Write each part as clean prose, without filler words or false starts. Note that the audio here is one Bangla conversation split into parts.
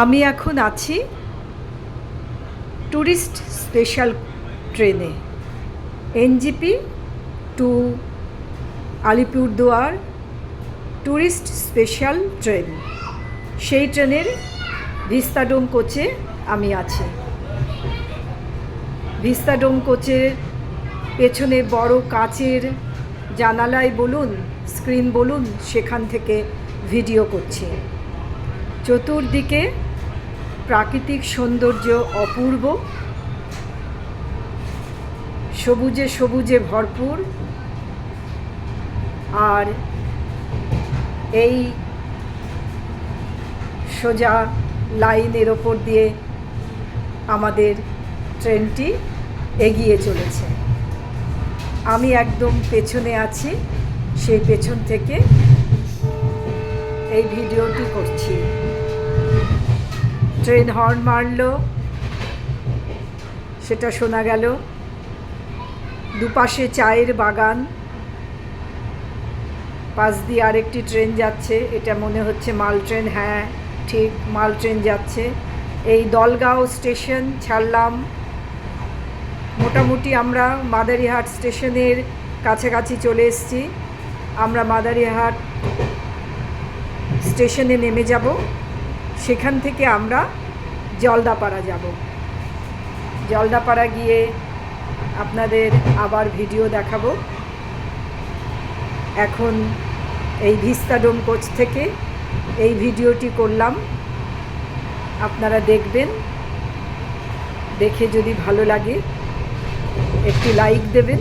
আমি এখন আছি ট্যুরিস্ট স্পেশাল ট্রেনে NJP to Alipurduar tourist special train. সেই ট্রেনের ভিস্তাডোম কোচে আমি আছি। ভিস্তাডোম কোচের পেছনে বড় কাচের জানালায় বলুন, স্ক্রিন বলুন, সেখান থেকে ভিডিও করছি। চতুর্দিকে প্রাকৃতিক সৌন্দর্য অপূর্ব, সবুজে সবুজে ভরপুর। আর এই সোজা লাইনের ওপর দিয়ে আমাদের ট্রেনটি এগিয়ে চলেছে। আমি একদম পেছনে আছি, সেই পেছন থেকে এই ভিডিওটি করছি। ট্রেন হর্ন মারল, সেটা শোনা গেল। দুপাশে চায়ের বাগান, পাশ দিয়ে আরেকটি ট্রেন যাচ্ছে। এটা মনে হচ্ছে মাল ট্রেন। হ্যাঁ, ঠিক মাল ট্রেন যাচ্ছে। এই দলগাঁও স্টেশন ছাড়লাম। মোটামুটি আমরা মাদারিহাট স্টেশনের কাছাকাছি চলে এসেছি। আমরা মাদারিহাট স্টেশনে নেমে যাব। সেখান থেকে আমরা জলদাপাড়া যাব। জলদাপাড়া গিয়ে আপনাদের আবার ভিডিও দেখাবো। এখন এই ভিস্তাডোম কোচ থেকে এই ভিডিওটি করলাম, আপনারা দেখবেন। দেখে যদি ভালো লাগে একটি লাইক দেবেন।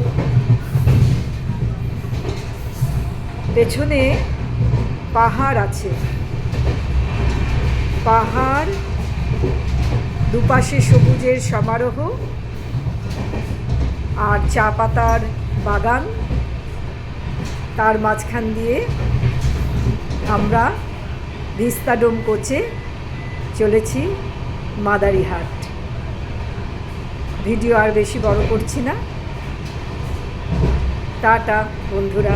পেছনে পাহাড় আছে, পাহাড়, দুপাশে সবুজের সমারোহ আর চা পাতার বাগান। তার মাঝখান দিয়ে আমরা ভিস্তাডোম কোচে চলেছি মাদারিহাট। ভিডিও আর বেশি বড় করছি না। টাটা বন্ধুরা।